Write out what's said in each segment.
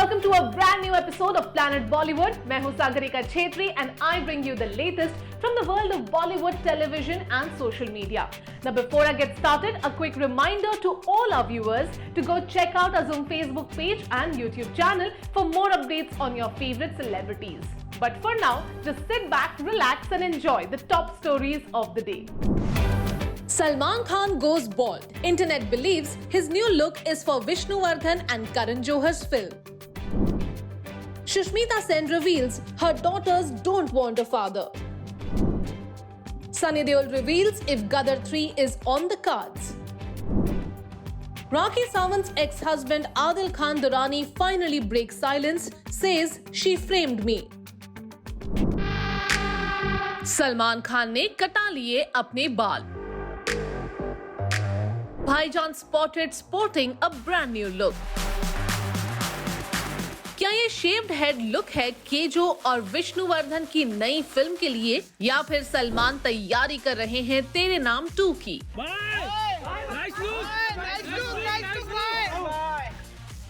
welcome to a brand new episode of Planet Bollywood. मैं हूं Sagarika Chhetri and I bring you the latest from the world of Bollywood television and social media. Now before I get started, a quick reminder to all our viewers to go check out our Zoom Facebook page and YouTube channel for more updates on your favorite celebrities. But for now, just sit back, relax and enjoy the top stories of the day. Salman Khan goes bald. Internet believes his new look is for Vishnuvardhan and Karan Johar's film. Shushmita Sen reveals her daughters don't want a father. Sunny Deol reveals if Gadar 3 is on the cards. Rakhi Sawant's ex-husband Adil Khan Durrani finally breaks silence, says she framed me. Salman Khan ने कटा लिए अपने बाल. भाईजान spotted sporting a brand new look. क्या ये shaved head look है KJo और विष्णुवर्धन की नई फिल्म के लिए या फिर सलमान तैयारी कर रहे हैं तेरे नाम 2 की?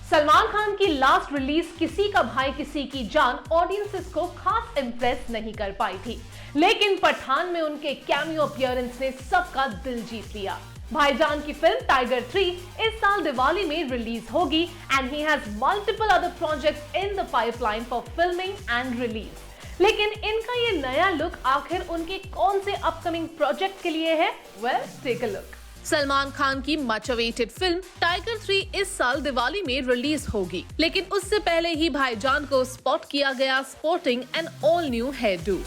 सलमान खान की लास्ट रिलीज किसी का भाई किसी की जान ऑडियंसेस को खास इम्प्रेस नहीं कर पाई थी, लेकिन पठान में उनके कैमियो अपीयरेंस ने सबका दिल जीत लिया. भाईजान की फिल्म टाइगर 3 इस साल दिवाली में रिलीज होगी and he has multiple other projects in the pipeline for filming and release. लेकिन इनका ये नया लुक आखिर उनके कौन से अपकमिंग प्रोजेक्ट के लिए है? Well, take a look. Salman Khan की मच अवेटेड फिल्म टाइगर 3 इस साल दिवाली में रिलीज होगी, लेकिन उससे पहले ही भाईजान को स्पॉट किया गया sporting an all new hairdo.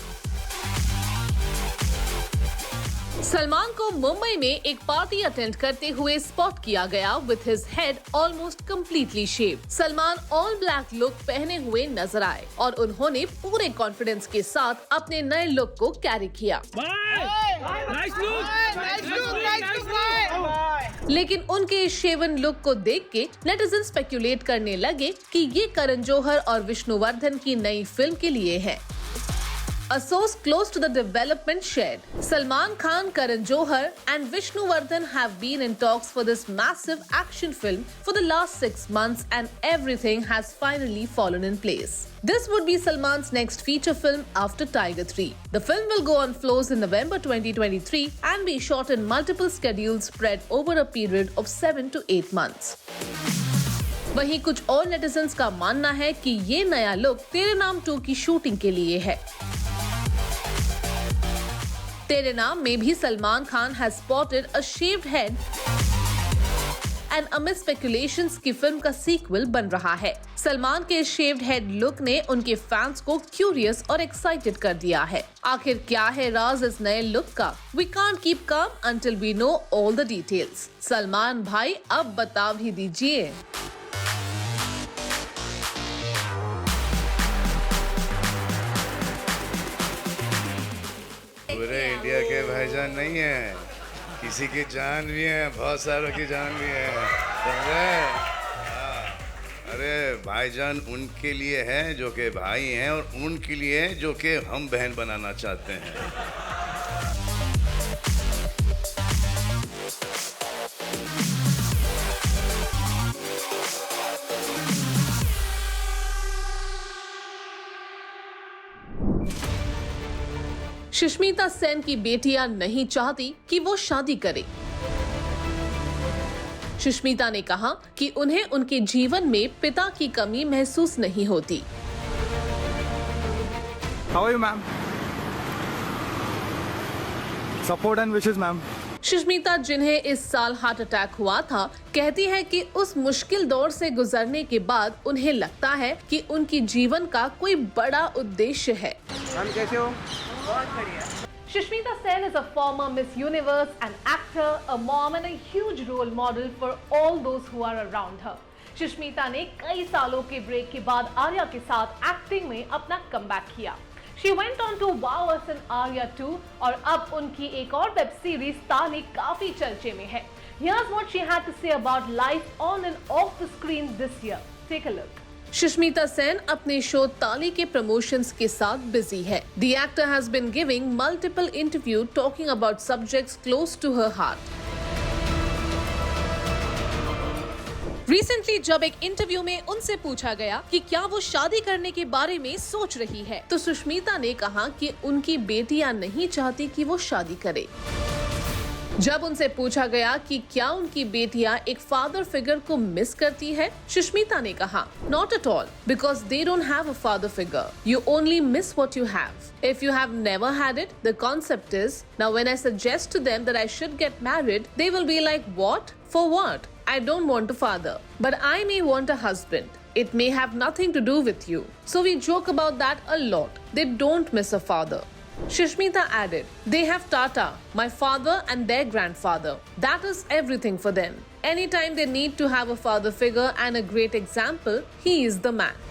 Salman को मुंबई में एक पार्टी अटेंड करते हुए स्पॉट किया गया with his head almost completely shaved. Salman all black look पहने हुए नजर आए और उन्होंने पूरे कॉन्फिडेंस के साथ अपने नए लुक को कैरी किया. लेकिन उनके इस शेवन लुक को देख के नेटिजन स्पेक्यूलेट करने लगे कि ये करण जौहर और विष्णुवर्धन की नई फिल्म के लिए है. A source close to the development shared, Salman Khan, Karan Johar and Vishnuvardhan have been in talks for this massive action film for the last 6 months and everything has finally fallen in place. This would be Salman's next feature film after Tiger 3. The film will go on floors in November 2023 and be shot in multiple schedules spread over a period of 7 to 8 months. वहीं कुछ और netizens का मानना है कि ये नया look तेरे नाम 2 की शूटिंग के लिए है. तेरे नाम में भी Salman Khan has spotted a shaved head and amid speculations की फिल्म का सीक्वल बन रहा है. सलमान के shaved head लुक ने उनके फैंस को क्यूरियस और एक्साइटेड कर दिया है. आखिर क्या है राज इस नए लुक का? We can't keep calm until we know all the details. Salman भाई अब बता भी दीजिए. पूरे इंडिया के भाईजान नहीं है, किसी की जान भी है, बहुत सारों की जान भी है. अरे भाईजान उनके लिए है जो कि भाई हैं और उनके लिए है जो कि हम बहन बनाना चाहते हैं. सुष्मिता सेन की बेटियां नहीं चाहती कि वो शादी करे. सुष्मिता ने कहा कि उन्हें उनके जीवन में पिता की कमी महसूस नहीं होती. How are you, ma'am? Support and wishes, ma'am. Sushmita, जिन्हें इस साल हार्ट अटैक हुआ था, कहती है कि उस मुश्किल दौर से गुजरने के बाद उन्हें लगता है कि उनकी जीवन का कोई बड़ा उद्देश्य है. मैम कैसे हो? Shushmita Sen is a former Miss Universe, an actor, a mom and a huge role model for all those who are around her. Shushmita ने कई सालों के ब्रेक के बाद आर्या के साथ एक्टिंग में अपना कमबैक किया. She went on to wow us in Arya 2 और अब उनकी एक और वेब सीरीज ताली काफी चर्चे में है. Here's what she had to say about life on and off the screen this year. Take a look. Sushmita Sen अपने शो ताली के प्रमोशंस के साथ बिजी है. The actor has been giving multiple interviews talking about subjects close to her heart. Recently जब एक interview में उनसे पूछा गया कि क्या वो शादी करने के बारे में सोच रही है, तो सुष्मिता ने कहा कि उनकी बेटियां नहीं चाहती कि वो शादी करे। जब उनसे पूछा गया कि क्या उनकी बेटियां एक फादर फिगर को मिस करती है, सुष्मिता ने कहा, not at all, because they don't have a father figure, you only miss what you have. If you have never had it, the concept is, now when I suggest to them that I should get married, they will be like, what, for what? I don't want a father, but I may want a husband. It may have nothing to do with you. So we joke about that a lot. They don't miss a father. Sushmita added, they have Tata, my father and their grandfather. That is everything for them. Anytime they need to have a father figure and a great example, he is the man.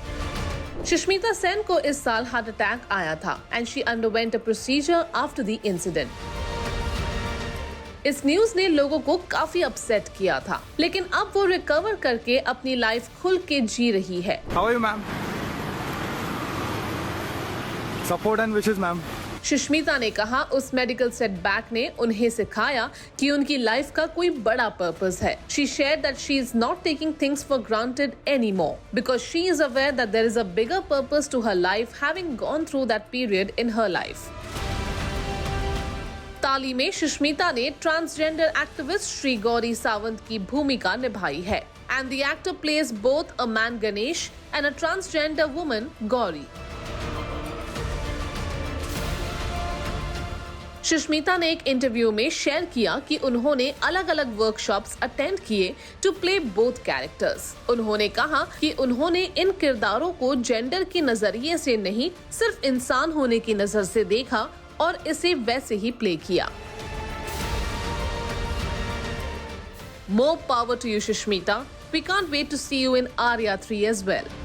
Sushmita Sen को इस साल heart attack आया था and she underwent a procedure after the incident. इस news ने लोगों को काफी अपसेट किया था, लेकिन अब वो रिकवर करके अपनी लाइफ खुल के जी रही है। How are you, ma'am? Support and wishes, ma'am. Sushmita ने कहा उस मेडिकल सेटबैक ने उन्हें सिखाया कि उनकी लाइफ का कोई बड़ा पर्पस है। She shared that she is not taking things for granted anymore because she is aware that there is a bigger purpose to her life having gone through that period in her life. ताली में सुष्मिता ने transgender activist Shri Gauri Sawant की भूमिका निभाई है and the actor plays both a man Ganesh and a transgender woman Gauri. Sushmita ने एक interview में शेयर किया कि उन्होंने अलग अलग वर्कशॉप्स अटेंड किए टू प्ले बोथ कैरेक्टर्स। उन्होंने कहा कि उन्होंने इन किरदारों को जेंडर के नजरिए से नहीं, सिर्फ इंसान होने की नजर से देखा और इसे वैसे ही प्ले किया। More power to you, Sushmita. We can't wait to see you in Arya 3 as well.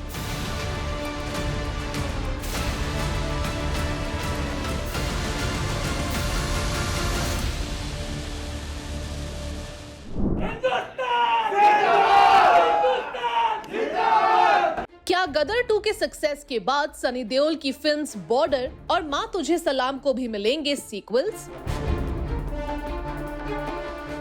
क्या गदर 2 के सक्सेस के बाद सनी देओल की फिल्म्स बॉर्डर और माँ तुझे सलाम को भी मिलेंगे सीक्वल्स?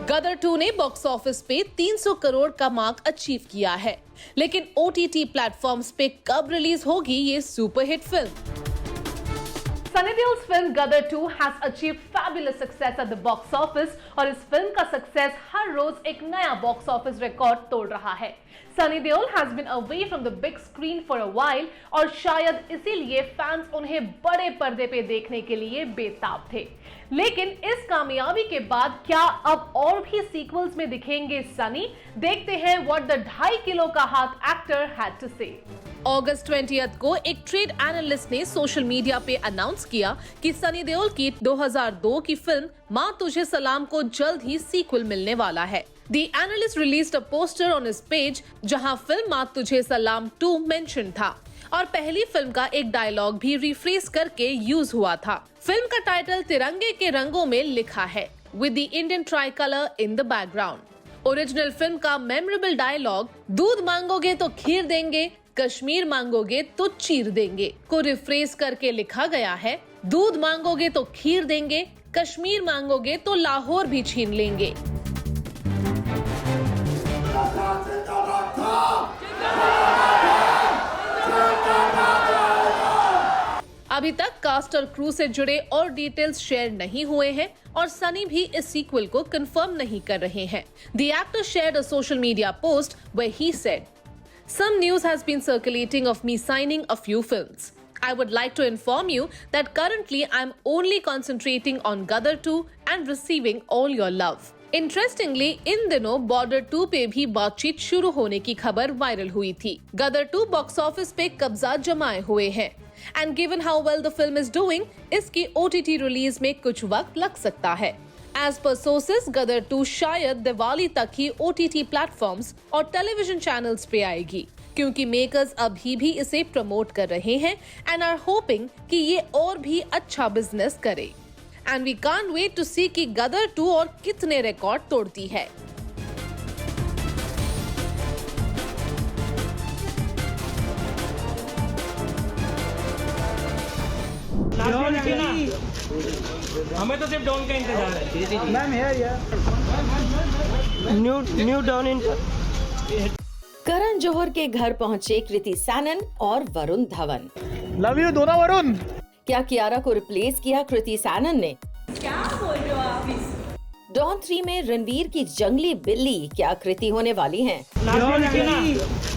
गदर 2 ने बॉक्स ऑफिस पे 300 करोड़ का मार्क अचीव किया है, लेकिन OTT प्लेटफॉर्म्स पे कब रिलीज होगी ये superhit film? Sunny Deol's film Gadar 2 has achieved fabulous success at the box office और इस फिल्म का सक्सेस हर रोज एक नया बॉक्स ऑफिस रिकॉर्ड तोड़ रहा है। Sunny Deol has been away from the big screen for a while और शायद इसीलिए फैंस उन्हें बड़े पर्दे पे देखने के लिए बेताब थे। लेकिन इस कामयाबी के बाद क्या अब और भी सीक्वल्स में दिखेंगे सनी? देखते हैं व्हाट द 2.5 किलो का हाथ एक्टर हैड टू से। अगस्त 20 को एक ट्रेड एनालिस्ट ने सोशल मीडिया पे अनाउंस किया कि सनी देओल की 2002 की फिल्म माँ तुझे सलाम को जल्द ही सीक्वल मिलने वाला है। The analyst released a poster on his page जहां फिल्म माँ तुझे सलाम 2 मेंशन था और पहली फिल्म का एक डायलॉग भी रिफ्रेश करके यूज हुआ था। फिल्म का टाइटल तिरंगे के रंगों में लिखा है with the Indian tricolor in the background। Original film का मेमोरेबल डायलॉग दूध मांगोगे तो खीर देंगे, कश्मीर मांगोगे तो चीर देंगे को रिफ्रेश करके लिखा गया है दूध मांगोगे तो खीर देंगे, कश्मीर मांगोगे तो लाहौर भी छीन लेंगे। अभी तक कास्ट और क्रू से जुड़े और डिटेल्स शेयर नहीं हुए हैं और सनी भी इस सीक्वल को कंफर्म नहीं कर रहे हैं। The actor shared a social media post where he said, "Some news has been circulating of me signing a few films. I would like to inform you that currently I'm only concentrating on Gadar 2 and receiving all your love." Interestingly इन दिनों Border 2 पे भी बातचीत शुरू होने की खबर viral हुई थी। गदर 2 बॉक्स ऑफिस पे कब्जा जमाए हुए है and given how well the film is doing, इसकी OTT रिलीज में कुछ वक्त लग सकता है। एज पर सोर्सेज गदर 2 शायद दिवाली तक ही OTT प्लेटफॉर्म्स और टेलीविजन चैनल्स पे आएगी, क्योंकि मेकर्स अभी भी इसे प्रमोट कर रहे हैं एंड आर होपिंग कि ये और भी अच्छा बिजनेस करे। And we can't wait to see कि गदर 2 और कितने रिकॉर्ड तोड़ती है। हमें तो सिर्फ डॉन का इंतजार है। मैम हियर न्यू डॉन इन करण जौहर के घर पहुंचे कृति सैनन और वरुण धवन। लव यू दोनों वरुण। क्या कियारा को रिप्लेस किया कृति सैनन ने? क्या बोल रहे हो आप? डॉन 3 में रणवीर की जंगली बिल्ली क्या कृति होने वाली हैं?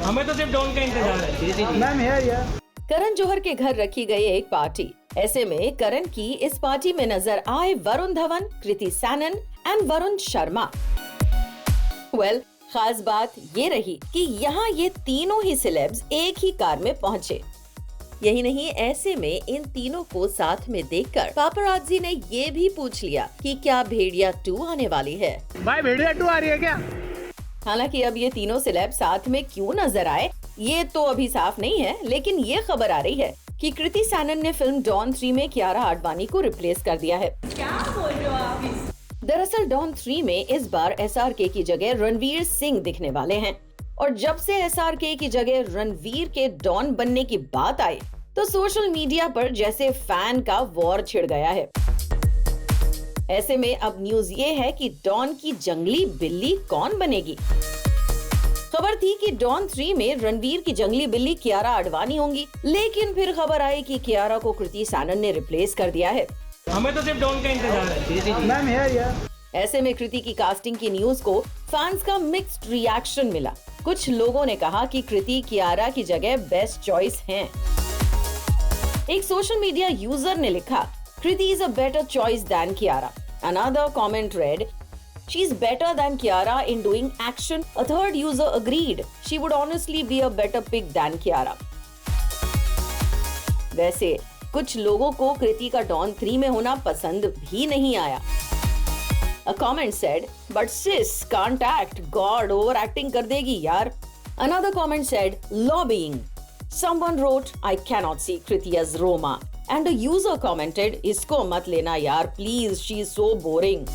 हमें तो सिर्फ डॉन का इंतजार है। मैम है। करण जौहर के घर रखी गई एक पार्टी। ऐसे में करण की इस पार्टी में नजर आए वरुण धवन, कृति सैनन एंड वरुण शर्मा। खास बात ये रही कि यहाँ ये तीनों ही सेलेब्स एक ही कार में पहुँचे। यही नहीं, ऐसे में इन तीनों को साथ में देखकर पापराज़ी ने ये भी पूछ लिया कि क्या भेड़िया 2 आने वाली है। भाई भेड़िया 2 आ रही है क्या? हालांकि अब ये तीनों सेलेब साथ में क्यों नजर आए ये तो अभी साफ नहीं है, लेकिन ये खबर आ रही है कि कृति सैनन ने फिल्म डॉन 3 में कियारा आडवाणी को रिप्लेस कर दिया है। क्या बोल रहे हो आप? दरअसल डॉन 3 में इस बार SRK की जगह रणवीर सिंह दिखने वाले हैं और जब से SRK की जगह रणवीर के डॉन बनने की बात आई तो सोशल मीडिया पर जैसे फैन का वॉर छिड़ गया है। ऐसे में अब न्यूज ये है कि डॉन की जंगली बिल्ली कौन बनेगी। खबर थी कि डॉन 3 में रणवीर की जंगली बिल्ली कियारा आडवाणी होंगी, लेकिन फिर खबर आई कि कियारा को कृति सैनन ने रिप्लेस कर दिया है। हमें तो सिर्फ डॉन का इंतजार है। मैम है। ऐसे में कृति की कास्टिंग की न्यूज को फैंस का मिक्स्ड रिएक्शन मिला। कुछ लोगों ने कहा कि कृति कियारा की जगह बेस्ट चॉइस हैं। एक सोशल मीडिया यूजर ने लिखा, Kriti is a better choice than Kiara. Another comment read, she's better than Kiara in doing action. A third user agreed, she would honestly be a better pick than Kiara. वैसे कुछ लोगों को कृति का don 3 में होना पसंद भी नहीं आया। A comment said, but sis can't act. God, overacting कर देगी यार. Another comment said, lobbying. Someone wrote, I cannot see Kriti as Roma. And a user commented, इसको मत लेना यार, please, she is so boring.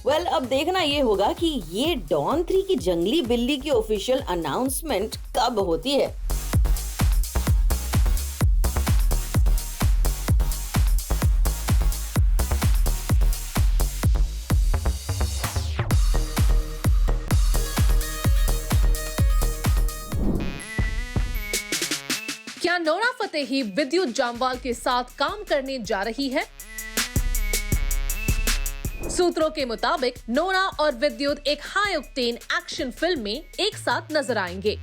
Well, अब देखना ये होगा कि ये डॉन 3 की जंगली बिल्ली की ऑफिशियल अनाउंसमेंट कब होती है। क्या नोरा फतेही विद्युत जामवाल के साथ काम करने जा रही है? सूत्रों के मुताबिक नोरा और विद्युत एक हाई ऑक्टेन एक्शन फिल्म में एक साथ नजर आएंगे।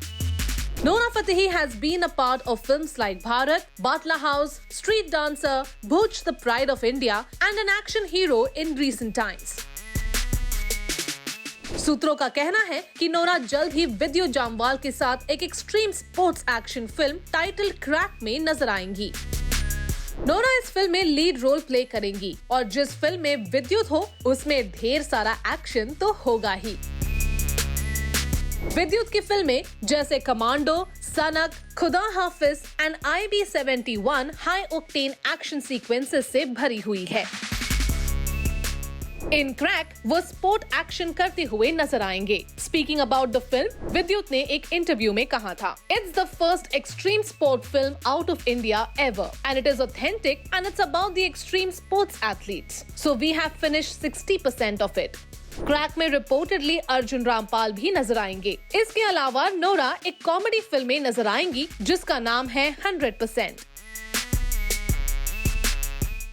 Nora Fatehi has been a part of films like Bharat, Batla House, Street Dancer, Bhuj the Pride of India and an action hero in recent times. सूत्रों का कहना है कि नोरा जल्द ही विद्युत जामवाल के साथ एक extreme sports action film title crack में नजर आएंगी। नोरा इस फिल्म में लीड रोल प्ले करेंगी और जिस फिल्म में विद्युत हो उसमें ढेर सारा एक्शन तो होगा ही। विद्युत की फिल्में जैसे Commando, Sanak, Khuda Hafiz and IB-71 high octane action sequences से भरी हुई है। इन क्रैक वो स्पोर्ट एक्शन करते हुए नजर आएंगे। स्पीकिंग अबाउट द फिल्म, विद्युत ने एक इंटरव्यू में कहा था, it's the first extreme sport film out of India ever and it is authentic and it's about the extreme sports athletes, so we have finished 60% of इट। Crack में reportedly Arjun Rampal भी नजर आएंगे। इसके अलावा नोरा एक कॉमेडी फिल्म में नजर आएंगी जिसका नाम है 100%।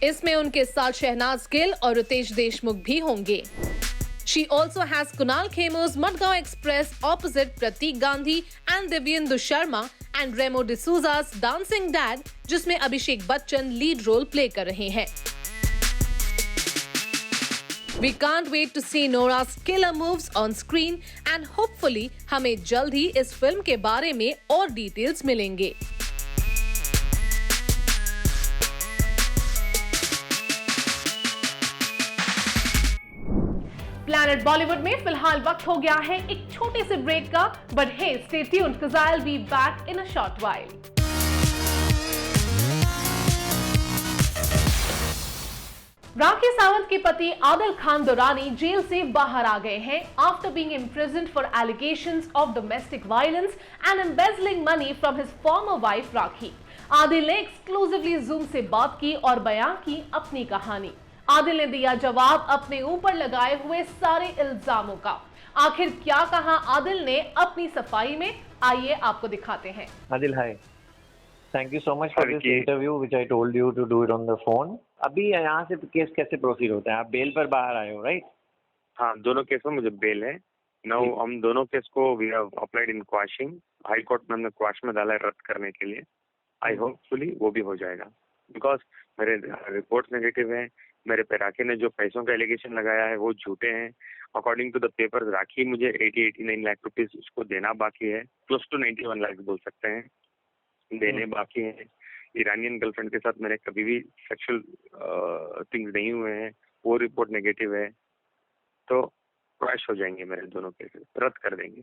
इसमें उनके साथ शहनाज गिल और रितेश देशमुख भी होंगे। She also has Kunal Khemu's Madgaon Express opposite Pratik Gandhi and Divyendu Sharma and Remo D'Souza's Dancing Dad, जिसमें Abhishek Bachchan lead role play कर रहे हैं। We can't wait to see Nora's killer moves on screen and hopefully हमें जल्द ही इस film के बारे में और डिटेल्स मिलेंगे। प्लैनेट बॉलीवुड में फिलहाल वक्त हो गया है एक छोटे से ब्रेक का, but hey stay tuned because I will be back in a short while. Rakhi Sawant के पति आदिल खान दुरानी जेल से बाहर आ गए हैं after being imprisoned for allegations of domestic violence and embezzling money from his former wife Rakhi. Adil ने एक्सक्लूसिवली जूम से बात की और बयां की अपनी कहानी। आदिल ने दिया जवाब अपने ऊपर लगाए हुए सारे इल्जामों का। आखिर क्या कहा आदिल ने अपनी सफाई में, आइए आपको दिखाते हैं। Adil, hi. Thank you so much for this interview which I told you to do it on the phone. अभी यहाँ से केस कैसे प्रोसीड होता है? आप बेल पर बाहर आए हो, राइट? हाँ, दोनों केस में मुझे बेल है। नाउ हम दोनों केस को we have applied in quashing. High court में हमने क्वाश में डाला है रद्द करने के लिए। आई होपफुली वो भी हो जाएगा, बिकॉज मेरे रिपोर्ट नेगेटिव है। मेरे पे राखी ने जो पैसों का एलिगेशन लगाया है वो झूठे हैं। अकॉर्डिंग टू द पेपर्स राखी मुझे 80-89 लाख रुपीस उसको देना बाकी है, क्लोज टू 91 लाख बोल सकते हैं देने बाकी हैं। ईरानियन गर्लफ्रेंड के साथ मैंने कभी भी सेक्सुअल थिंग्स नहीं हुए हैं, वो रिपोर्ट नेगेटिव है। तो क्रैश हो जाएंगे मेरे दोनों केसेस, रद्द कर देंगे।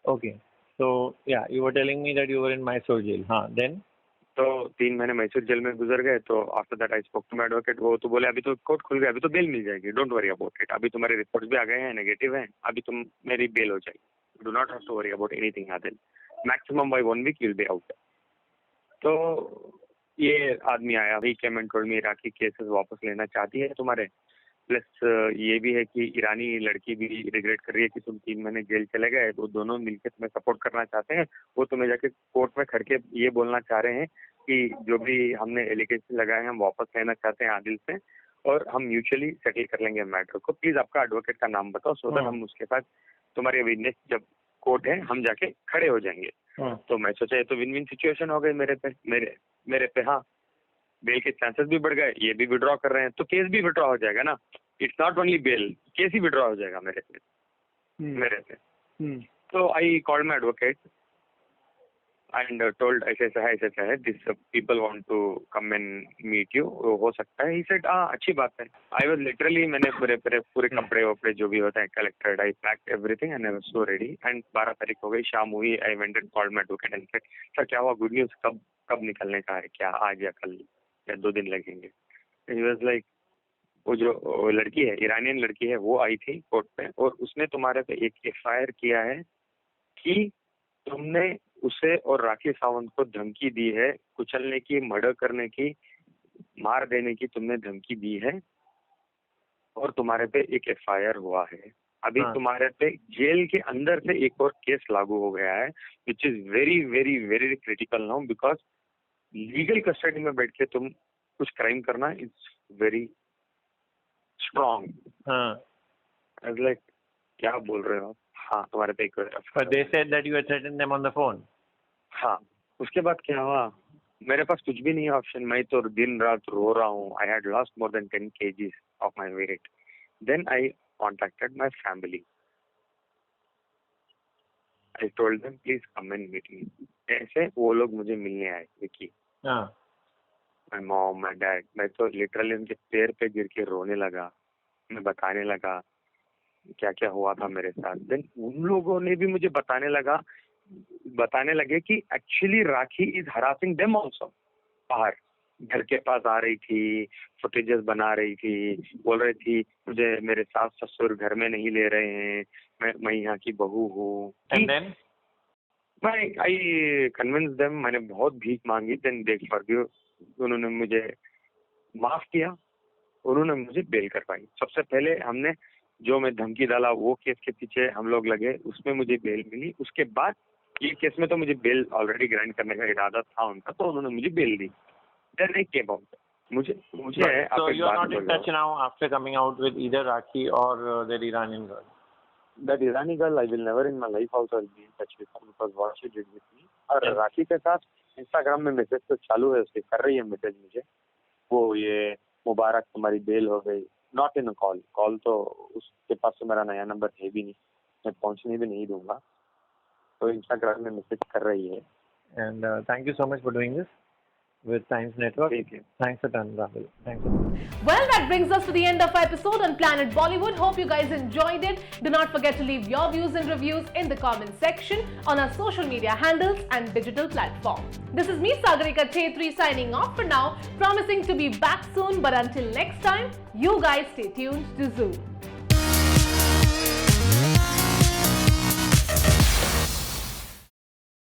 Okay. So yeah, you were telling me that you were in Mysore jail. हाँ, then? तो 3 महीने मैसूर जेल में गुजर गए। तो after that I spoke to my advocate. वो तो बोले अभी तो कोर्ट खुल गया, अभी तो बेल मिल जाएगी, डोंट वरी अबाउट इट। अभी तुम्हारे रिपोर्ट्स भी आ गए हैं, नेगेटिव हैं, अभी तुम मेरी बेल हो जाएगी। Do not have to worry about anything Adil, maximum by 1 week you will be out. तो ये आदमी आया, he came and told me Rakhi cases वापस लेना चाहती है तुम्हारे, प्लस ये भी है कि ईरानी लड़की भी रिग्रेट कर रही है कि तुम 3 महीने जेल चले गए। तो दोनों मिलकर तुम्हें सपोर्ट करना चाहते हैं। वो तुम्हें जाके कोर्ट में खड़ के ये बोलना चाह रहे हैं कि जो भी हमने एलिगेशन लगाए हैं हम वापस लेना चाहते हैं आदिल से, और हम म्यूचुअली सेटल कर लेंगे मैटर को। प्लीज आपका एडवोकेट का नाम बताओ, सो दैट हम उसके साथ तुम्हारे विटनेस जब कोर्ट है हम जाके खड़े हो जाएंगे। तो मैं सोचा ये तो विन विन सिचुएशन हो गई मेरे पे। हाँ, बेल के चांसेस भी बढ़ गए, ये भी विड्रॉ कर रहे हैं, तो केस भी विड्रॉ हो जाएगा ना। It's not only bail, case ही विड्रॉ हो जाएगा मेरे पे। तो I called my advocate and told ऐसा है, this people want to come and meet you, हो सकता है। ही सेड अच्छी बात है। आई वाज लिटरली, मैंने पूरे कपड़े वपड़े जो भी होता है collected, I packed everything and I was so ready. And 12 तारीख हो गई, शाम हुई, I went and called my advocate and said sir क्या हुआ, गुड न्यूज, कब निकलने का है, क्या आज या कल या 2 दिन लगेंगे? ही वाज लाइक, वो जो लड़की है, ईरानियन लड़की है, वो आई थी कोर्ट पे और उसने तुम्हारे पे एक एफआईआर किया है कि तुमने उसे और राखी सावंत को धमकी दी है, कुचलने की, मर्डर करने की, मार देने की तुमने धमकी दी है, और तुम्हारे पे एक एफआईआर हुआ है। अभी तुम्हारे पे जेल के अंदर से एक और केस लागू हो गया है, which is very very very critical now, because legal custody में बैठ के तुम कुछ क्राइम करना इट्स वेरी स्ट्रॉन्ग। लाइक क्या बोल रहे हो आप? हाँ, तुम्हारे पे एक But they said that you had threatened them on the phone. हाँ, उसके बाद क्या हुआ? मेरे पास कुछ भी नहीं है ऑप्शन, मैं तो दिन रात रो रहा हूँ। I had lost more than 10 kgs of my weight. Then I contacted my family. I told them please come and meet me. ऐसे वो लोग मुझे मिलने आए, Vicky, my mom, my dad. मैं तो लिटरली उनके पैर पे गिर के रोने लगा। मैं बताने लगा क्या क्या हुआ था मेरे साथ। देन उन लोगों ने भी मुझे बताने लगे कि actually rakhi is harassing them also. बाहर घर के पास आ रही थी, फुटेजेस बना रही थी, बोल रही थी मुझे मेरे सास ससुर घर में नहीं ले रहे हैं, मैं यहाँ की बहू हूँ। आई कन्विंस देम, मैंने बहुत भीख मांगी। देन दे फॉरगिव, उन्होंने मुझे माफ किया, उन्होंने मुझे बेल करवाई। सबसे पहले हमने जो मैं धमकी डाला वो केस के पीछे हम लोग लगे, उसमें मुझे बेल मिली। उसके बाद ये केस में तो मुझे बेल ऑलरेडी ग्रांट करने का इरादा था उनका, तो उन्होंने मुझे बेल दी। Then I came out. मुझे So you are not in touch now after coming out with either Rakhi or that Iranian girl? That Irani girl, I will never in my life also be in touch with her because what she did with me. और राखी के साथ Instagram में message तो चालू है, उसकी कर रही है मैसेज मुझे, वो ये मुबारक तुम्हारी बेल हो गई। नॉट इन अ कॉल तो उसके पास तो मेरा नया नंबर है भी नहीं, मैं पहुंचने भी नहीं दूंगा। तो इंस्टाग्राम में मैसेज कर रही है। And thank you so much for doing this with Times Network. Thanks a ton, Rahul. Thanks a ton. Well, that brings us to the end of our episode on Planet Bollywood. Hope you guys enjoyed it. Do not forget to leave your views and reviews in the comment section on our social media handles and digital platforms. This is me, Sagarika Chhetri, signing off for now, promising to be back soon. But until next time, you guys stay tuned to Zoom.